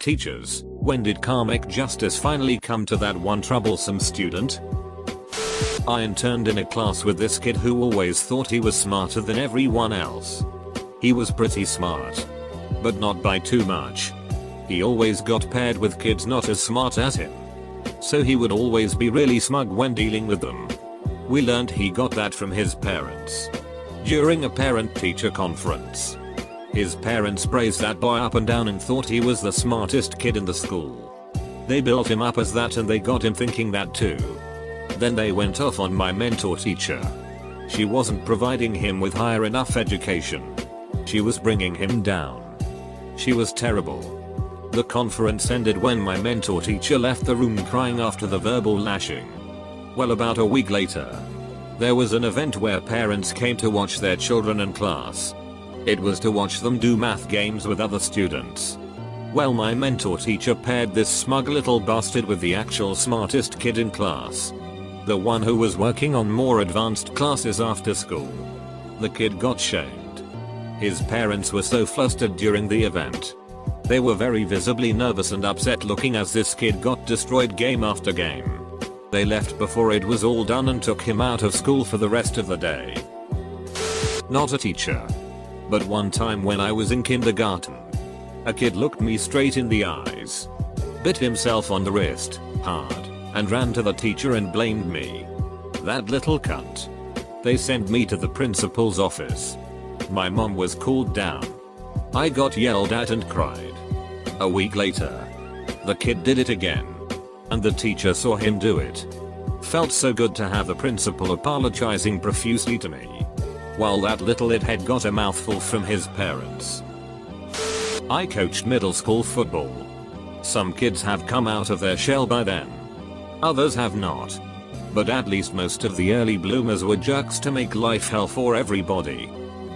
Teachers, when did karmic justice finally come to that one troublesome student? I interned in a class with this kid who always thought he was smarter than everyone else. He was pretty smart, but not by too much. He always got paired with kids not as smart as him, so he would always be really smug when dealing with them. We learned he got that from his parents. During a parent-teacher conference, his parents praised that boy up and down and thought he was the smartest kid in the school. They built him up as that and they got him thinking that too. Then they went off on my mentor teacher. She wasn't providing him with higher enough education. She was bringing him down. She was terrible. The conference ended when my mentor teacher left the room crying after the verbal lashing. Well, about a week later, there was an event where parents came to watch their children in class. It was to watch them do math games with other students. Well, my mentor teacher paired this smug little bastard with the actual smartest kid in class. The one who was working on more advanced classes after school. The kid got shamed. His parents were so flustered during the event. They were very visibly nervous and upset looking as this kid got destroyed game after game. They left before it was all done and took him out of school for the rest of the day. Not a teacher. But one time when I was in kindergarten, a kid looked me straight in the eyes, bit himself on the wrist, hard, and ran to the teacher and blamed me. That little cunt. They sent me to the principal's office. My mom was cooled down. I got yelled at and cried. A week later, the kid did it again. And the teacher saw him do it. Felt so good to have the principal apologizing profusely to me, while that little idiot got a mouthful from his parents. I coached middle school football. Some kids have come out of their shell by then. Others have not. But at least most of the early bloomers were jerks to make life hell for everybody.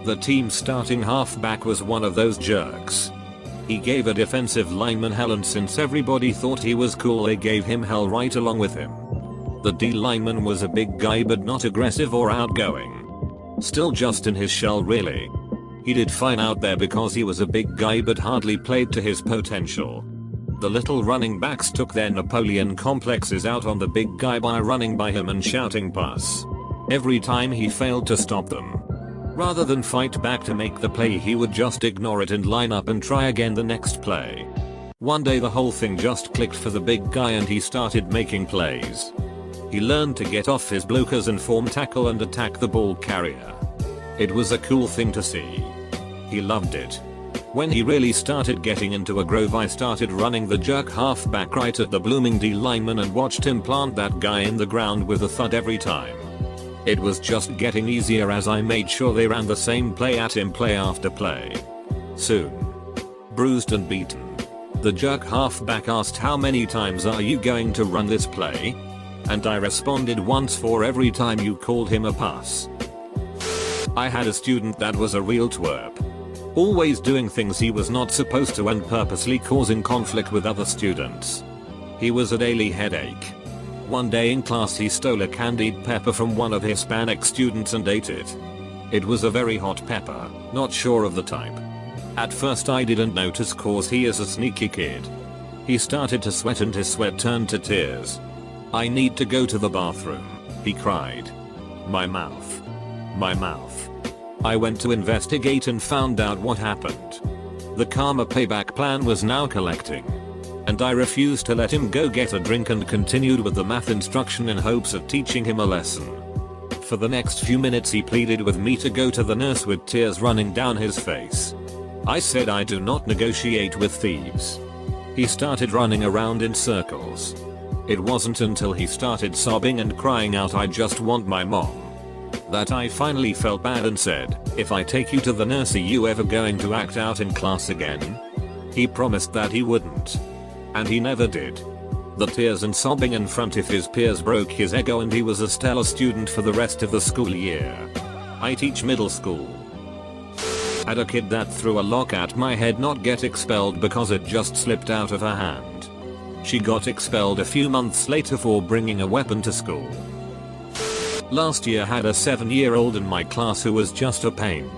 The team's starting halfback was one of those jerks. He gave a defensive lineman hell, and since everybody thought he was cool, they gave him hell right along with him. The D lineman was a big guy but not aggressive or outgoing. Still just in his shell really. He did fine out there because he was a big guy but hardly played to his potential. The little running backs took their Napoleon complexes out on the big guy by running by him and shouting pass every time he failed to stop them. Rather than fight back to make the play, he would just ignore it and line up and try again the next play. One day the whole thing just clicked for the big guy and he started making plays. He learned to get off his blockers and form tackle and attack the ball carrier. It was a cool thing to see. He loved it. When he really started getting into a groove, I started running the jerk halfback right at the blooming D lineman and watched him plant that guy in the ground with a thud every time. It was just getting easier as I made sure they ran the same play at him play after play. Soon, bruised and beaten, the jerk halfback asked, "How many times are you going to run this play?" And I responded, "Once for every time you called him a pass." I had a student that was a real twerp. Always doing things he was not supposed to and purposely causing conflict with other students. He was a daily headache. One day in class he stole a candied pepper from one of the Hispanic students and ate it. It was a very hot pepper, not sure of the type. At first I didn't notice cause he is a sneaky kid. He started to sweat and his sweat turned to tears. "I need to go to the bathroom," he cried. My mouth. My mouth. I went to investigate and found out what happened. The karma payback plan was now collecting. And I refused to let him go get a drink and continued with the math instruction in hopes of teaching him a lesson. For the next few minutes he pleaded with me to go to the nurse with tears running down his face. I said I do not negotiate with thieves. He started running around in circles. It wasn't until he started sobbing and crying out, "I just want my mom," that I finally felt bad and said, "If I take you to the nurse, are you ever going to act out in class again?" He promised that he wouldn't. And he never did. The tears and sobbing in front of his peers broke his ego and he was a stellar student for the rest of the school year. I teach middle school. Had a kid that threw a lock at my head not get expelled because it just slipped out of her hand. She got expelled a few months later for bringing a weapon to school. Last year had a 7-year-old in my class who was just a pain.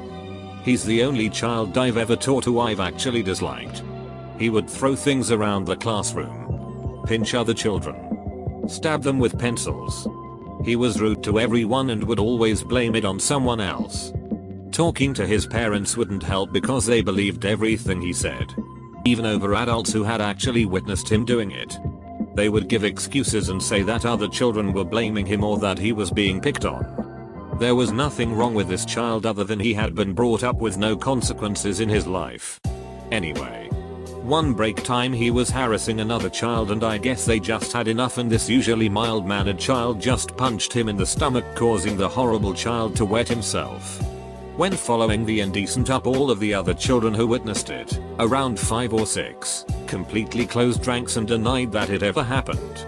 He's the only child I've ever taught who I've actually disliked. He would throw things around the classroom, pinch other children, stab them with pencils. He was rude to everyone and would always blame it on someone else. Talking to his parents wouldn't help because they believed everything he said, even over adults who had actually witnessed him doing it. They would give excuses and say that other children were blaming him or that he was being picked on. There was nothing wrong with this child other than he had been brought up with no consequences in his life. Anyway, one break time he was harassing another child and I guess they just had enough and this usually mild-mannered child just punched him in the stomach, causing the horrible child to wet himself. When following the indecent up, all of the other children who witnessed it, around 5 or 6, completely closed ranks and denied that it ever happened.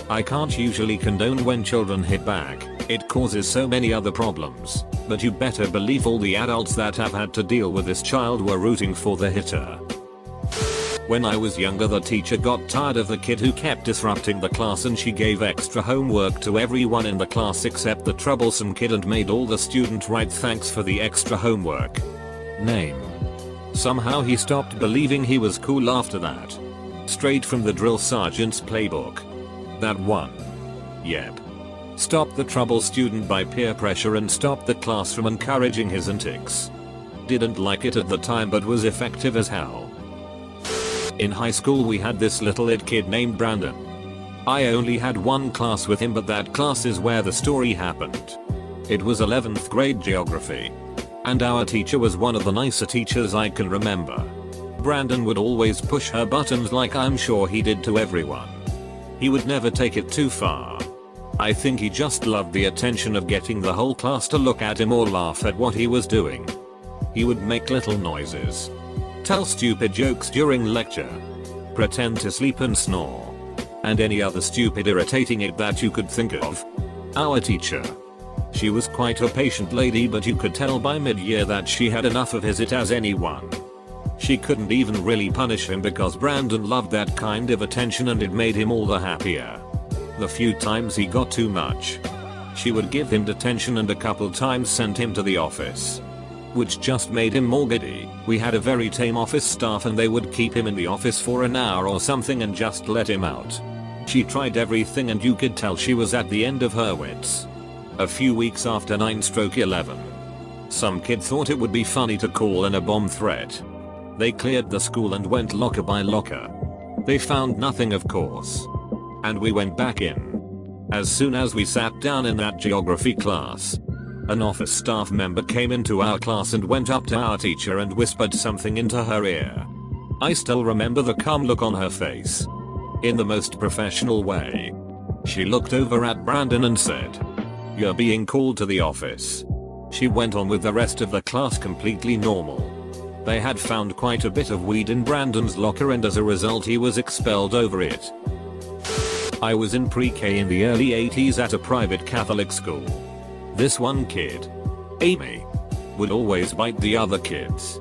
I can't usually condone when children hit back, it causes so many other problems, but you better believe all the adults that have had to deal with this child were rooting for the hitter. When I was younger, the teacher got tired of the kid who kept disrupting the class and she gave extra homework to everyone in the class except the troublesome kid and made all the students write thanks for the extra homework. Name. Somehow he stopped believing he was cool after that. Straight from the drill sergeant's playbook. That one. Yep. Stopped the trouble student by peer pressure and stopped the class from encouraging his antics. Didn't like it at the time but was effective as hell. In high school we had this little it kid named Brandon. I only had one class with him, but that class is where the story happened. It was 11th grade geography. And our teacher was one of the nicer teachers I can remember. Brandon would always push her buttons like I'm sure he did to everyone. He would never take it too far. I think he just loved the attention of getting the whole class to look at him or laugh at what he was doing. He would make little noises, tell stupid jokes during lecture, pretend to sleep and snore, and any other stupid irritating it that you could think of. Our teacher. She was quite a patient lady, but you could tell by mid-year that she had enough of his it as anyone. She couldn't even really punish him because Brandon loved that kind of attention and it made him all the happier. The few times he got too much, she would give him detention and a couple times sent him to the office, which just made him more giddy. We had a very tame office staff and they would keep him in the office for an hour or something and just let him out. She tried everything and you could tell she was at the end of her wits. A few weeks after 9/11, some kid thought it would be funny to call in a bomb threat. They cleared the school and went locker by locker. They found nothing, of course. And we went back in. As soon as we sat down in that geography class, an office staff member came into our class and went up to our teacher and whispered something into her ear. I still remember the calm look on her face. In the most professional way, she looked over at Brandon and said, "You're being called to the office." She went on with the rest of the class completely normal. They had found quite a bit of weed in Brandon's locker and as a result he was expelled over it. I was in pre-K in the early 80s at a private Catholic school. This one kid, Amy, would always bite the other kids.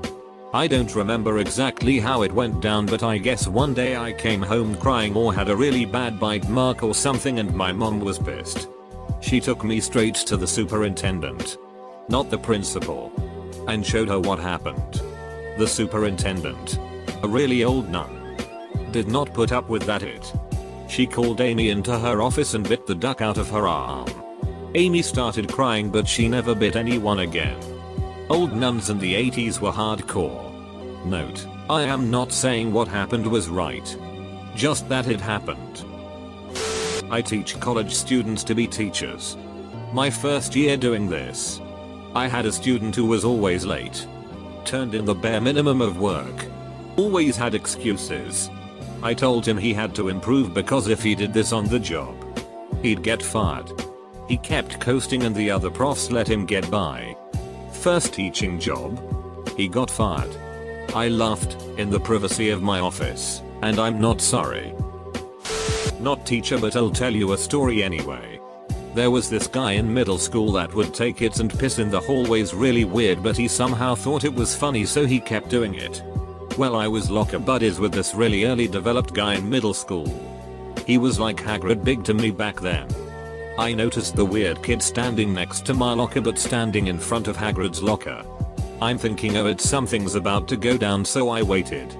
I don't remember exactly how it went down, but I guess one day I came home crying or had a really bad bite mark or something and my mom was pissed. She took me straight to the superintendent, not the principal, and showed her what happened. The superintendent, a really old nun, did not put up with that it. She called Amy into her office and bit the duck out of her arm. Amy started crying, but she never bit anyone again. Old nuns in the 80s were hardcore. Note, I am not saying what happened was right, just that it happened. I teach college students to be teachers. My first year doing this, I had a student who was always late, turned in the bare minimum of work, always had excuses. I told him he had to improve because if he did this on the job, he'd get fired. He kept coasting and the other profs let him get by. First teaching job, he got fired. I laughed in the privacy of my office, and I'm not sorry. Not teacher, but I'll tell you a story anyway. There was this guy in middle school that would take it and piss in the hallways really weird, but he somehow thought it was funny so he kept doing it. Well, I was locker buddies with this really early developed guy in middle school. He was like Hagrid big to me back then. I noticed the weird kid standing next to my locker but standing in front of Hagrid's locker. I'm thinking, oh, it's something's about to go down, so I waited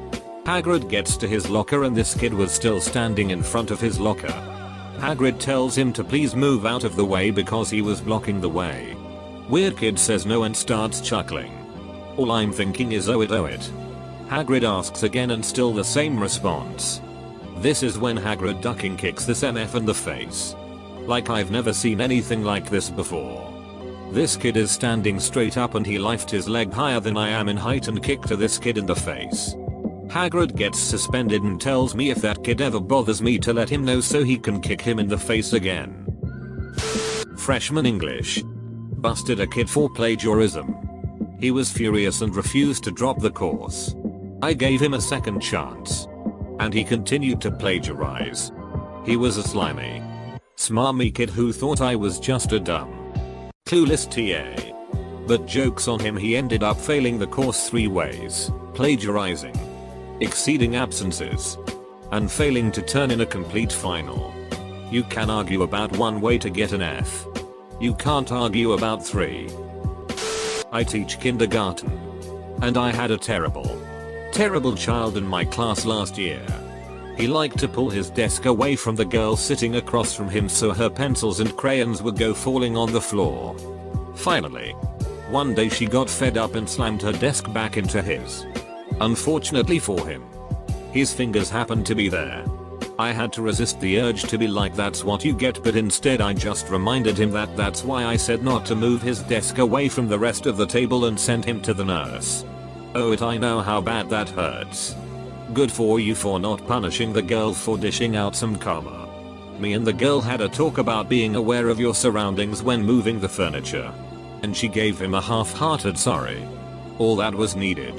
Hagrid gets to his locker and this kid was still standing in front of his locker. Hagrid tells him to please move out of the way because he was blocking the way. Weird kid says no and starts chuckling. All I'm thinking is oh it. Hagrid asks again and still the same response. This is when Hagrid ducking kicks this MF in the face. Like I've never seen anything like this before. This kid is standing straight up and he lifted his leg higher than I am in height and kicked to this kid in the face. Hagrid gets suspended and tells me if that kid ever bothers me to let him know so he can kick him in the face again. Freshman English. Busted a kid for plagiarism. He was furious and refused to drop the course. I gave him a second chance. And he continued to plagiarize. He was a slimy, smarmy kid who thought I was just a dumb, clueless TA. But joke's on him, he ended up failing the course 3 ways: plagiarizing, exceeding absences, and failing to turn in a complete final. You can argue about 1 way to get an F. You can't argue about 3. I teach kindergarten. And I had a terrible child in my class last year. He liked to pull his desk away from the girl sitting across from him so her pencils and crayons would go falling on the floor. Finally, one day she got fed up and slammed her desk back into his. Unfortunately for him, his fingers happened to be there. I had to resist the urge to be like that's what you get, but instead I just reminded him that that's why I said not to move his desk away from the rest of the table and sent him to the nurse. Oh I know how bad that hurts. Good for you for not punishing the girl for dishing out some karma. Me and the girl had a talk about being aware of your surroundings when moving the furniture. And she gave him a half-hearted sorry. All that was needed.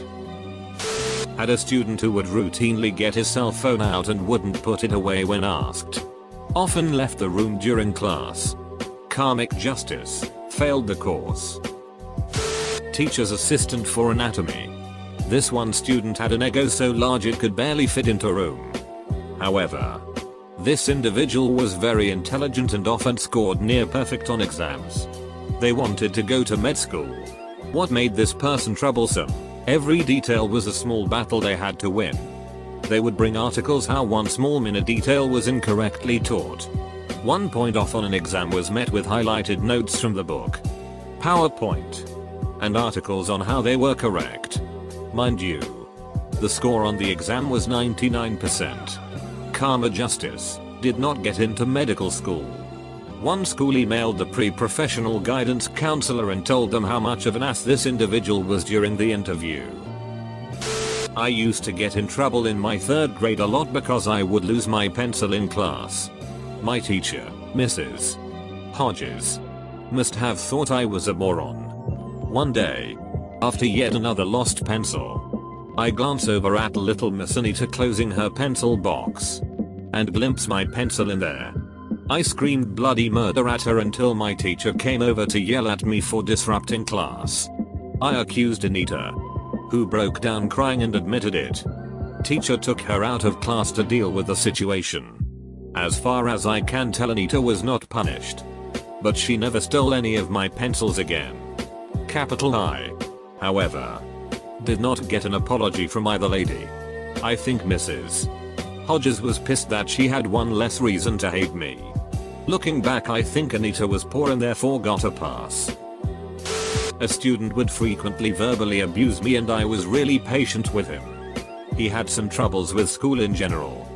Had a student who would routinely get his cell phone out and wouldn't put it away when asked. Often left the room during class. Karmic justice. Failed the course. Teacher's assistant for anatomy. This one student had an ego so large it could barely fit into a room. However, this individual was very intelligent and often scored near perfect on exams. They wanted to go to med school. What made this person troublesome? Every detail was a small battle they had to win. They would bring articles how one small minor detail was incorrectly taught. 1 point off on an exam was met with highlighted notes from the book, PowerPoint, and articles on how they were correct. Mind you, the score on the exam was 99%. Karma justice. Did not get into medical school. One school emailed the pre-professional guidance counselor and told them how much of an ass this individual was during the interview. I used to get in trouble in my 3rd grade a lot because I would lose my pencil in class. My teacher, Mrs. Hodges, must have thought I was a moron. One day, after yet another lost pencil, I glance over at little Miss Anita closing her pencil box and glimpse my pencil in there. I screamed bloody murder at her until my teacher came over to yell at me for disrupting class. I accused Anita, who broke down crying and admitted it. Teacher took her out of class to deal with the situation. As far as I can tell, Anita was not punished. But she never stole any of my pencils again. Capital I, however, did not get an apology from either lady. I think Mrs. Hodges was pissed that she had one less reason to hate me. Looking back, I think Anita was poor and therefore got a pass. A student would frequently verbally abuse me and I was really patient with him. He had some troubles with school in general.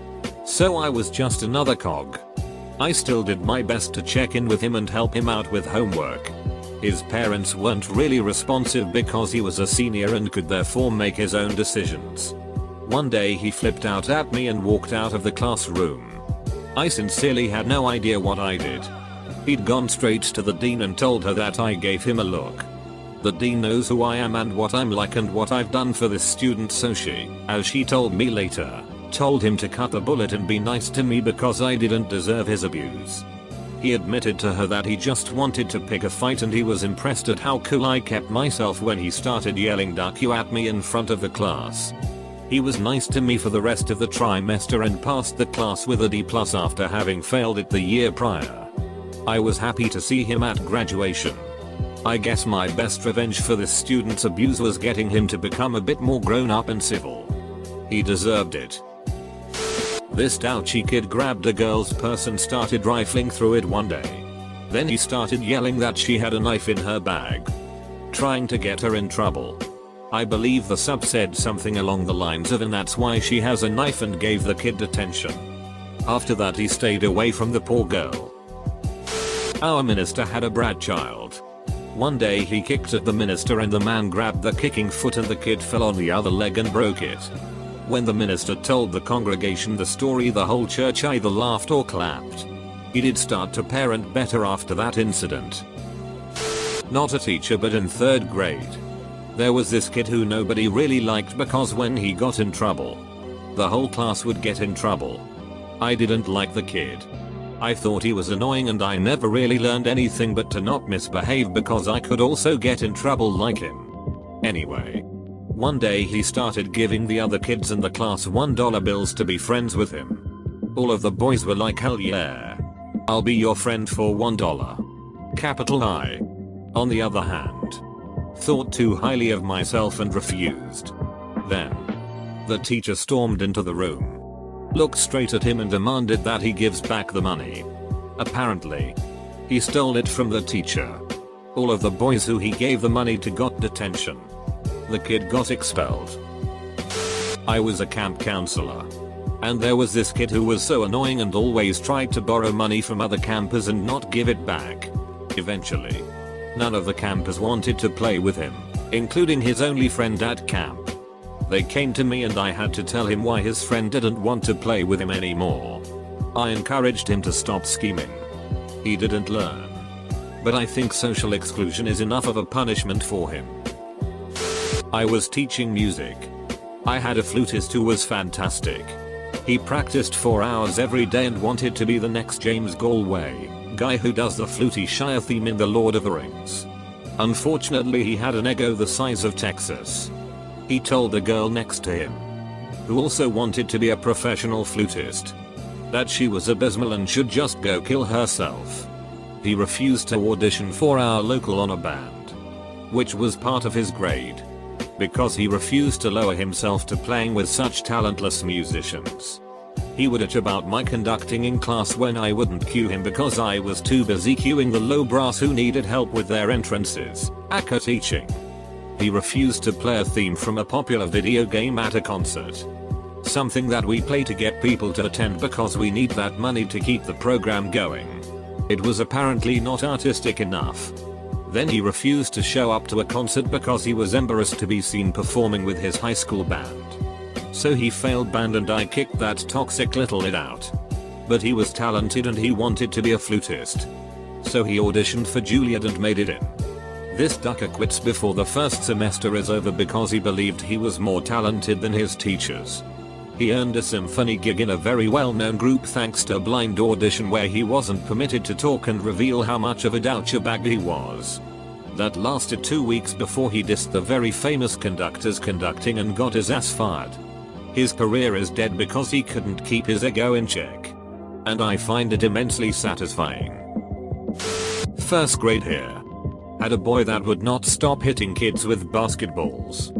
So I was just another cog. I still did my best to check in with him and help him out with homework. His parents weren't really responsive because he was a senior and could therefore make his own decisions. One day he flipped out at me and walked out of the classroom. I sincerely had no idea what I did. He'd gone straight to the dean and told her that I gave him a look. The dean knows who I am and what I'm like and what I've done for this student, so she, as she told me later, told him to cut the bullet and be nice to me because I didn't deserve his abuse. He admitted to her that he just wanted to pick a fight and he was impressed at how cool I kept myself when he started yelling "duck you" at me in front of the class. He was nice to me for the rest of the trimester and passed the class with a D+ after having failed it the year prior. I was happy to see him at graduation. I guess my best revenge for this student's abuse was getting him to become a bit more grown up and civil. He deserved it. This douchey kid grabbed a girl's purse and started rifling through it one day. Then he started yelling that she had a knife in her bag, trying to get her in trouble. I believe the sub said something along the lines of "and that's why she has a knife," and gave the kid detention. After that he stayed away from the poor girl. Our minister had a brat child. One day he kicked at the minister and the man grabbed the kicking foot and the kid fell on the other leg and broke it. When the minister told the congregation the story, the whole church either laughed or clapped. He did start to parent better after that incident. Not a teacher, but in 3rd grade. There was this kid who nobody really liked because when he got in trouble, the whole class would get in trouble. I didn't like the kid. I thought he was annoying and I never really learned anything but to not misbehave because I could also get in trouble like him. Anyway, one day he started giving the other kids in the class $1 bills to be friends with him. All of the boys were like, "Hell yeah, I'll be your friend for $1. Capital I. On the other hand, thought too highly of myself and refused. Then, the teacher stormed into the room, looked straight at him and demanded that he gives back the money. Apparently, he stole it from the teacher. All of the boys who he gave the money to got detention. The kid got expelled. I was a camp counselor, and there was this kid who was so annoying and always tried to borrow money from other campers and not give it back. Eventually, none of the campers wanted to play with him, including his only friend at camp. They came to me and I had to tell him why his friend didn't want to play with him anymore. I encouraged him to stop scheming. He didn't learn. But I think social exclusion is enough of a punishment for him. I was teaching music. I had a flutist who was fantastic. He practiced 4 hours every day and wanted to be the next James Galway, guy who does the fluty Shire theme in The Lord of the Rings. Unfortunately, he had an ego the size of Texas. He told the girl next to him, who also wanted to be a professional flutist, that she was abysmal and should just go kill herself. He refused to audition for our local honor band, which was part of his grade, because he refused to lower himself to playing with such talentless musicians. He would bitch about my conducting in class when I wouldn't cue him because I was too busy cueing the low brass who needed help with their entrances, aka teaching. He refused to play a theme from a popular video game at a concert. Something that we play to get people to attend because we need that money to keep the program going. It was apparently not artistic enough. Then he refused to show up to a concert because he was embarrassed to be seen performing with his high school band. So he failed band and I kicked that toxic little id out. But he was talented and he wanted to be a flutist. So he auditioned for Juilliard and made it in. This ducker quits before the first semester is over because he believed he was more talented than his teachers. He earned a symphony gig in a very well-known group thanks to a blind audition where he wasn't permitted to talk and reveal how much of a douchebag he was. That lasted 2 weeks before he dissed the very famous conductors conducting and got his ass fired. His career is dead because he couldn't keep his ego in check. And I find it immensely satisfying. 1st grade here. Had a boy that would not stop hitting kids with basketballs.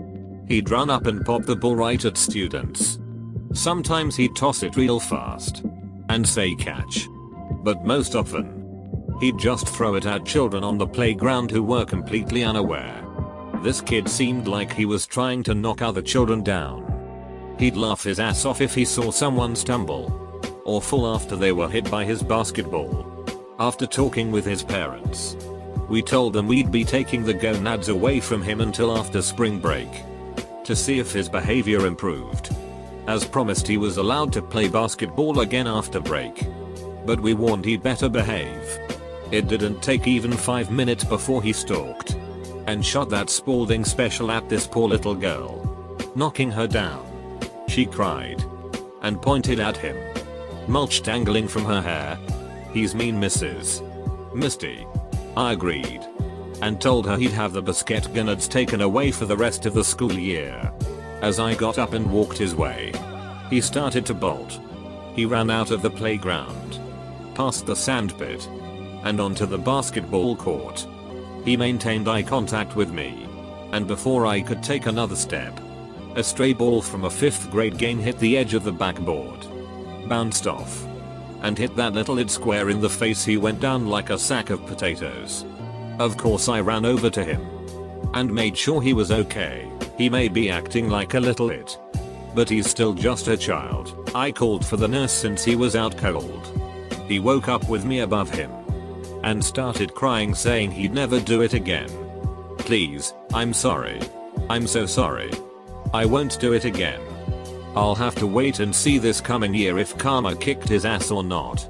He'd run up and pop the ball right at students. Sometimes he'd toss it real fast and say catch. But most often, he'd just throw it at children on the playground who were completely unaware. This kid seemed like he was trying to knock other children down. He'd laugh his ass off if he saw someone stumble or fall after they were hit by his basketball. After talking with his parents, we told them we'd be taking the gonads away from him until after spring break to see if his behavior improved. As promised, he was allowed to play basketball again after break, but we warned he'd better behave. It didn't take even 5 minutes before he stalked and shot that Spalding special at this poor little girl, knocking her down. She cried and pointed at him, mulch dangling from her hair. "He's mean, Mrs. Misty." I agreed and told her he'd have the basket gonads taken away for the rest of the school year. As I got up and walked his way, he started to bolt. He ran out of the playground, past the sandpit, and onto the basketball court. He maintained eye contact with me, and before I could take another step, A stray ball from a 5th grade game hit the edge of the backboard, bounced off, and hit that little id square in the face. He went down like a sack of potatoes. Of course I ran over to him and made sure he was okay. He may be acting like a little it, but he's still just a child. I called for the nurse since he was out cold. He woke up with me above him and started crying, saying he'd never do it again. Please, I'm sorry. I'm so sorry. I won't do it again. I'll have to wait and see this coming year if karma kicked his ass or not,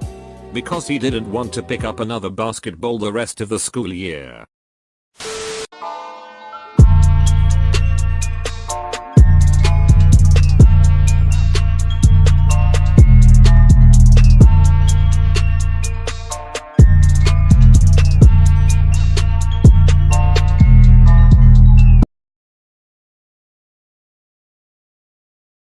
because he didn't want to pick up another basketball the rest of the school year.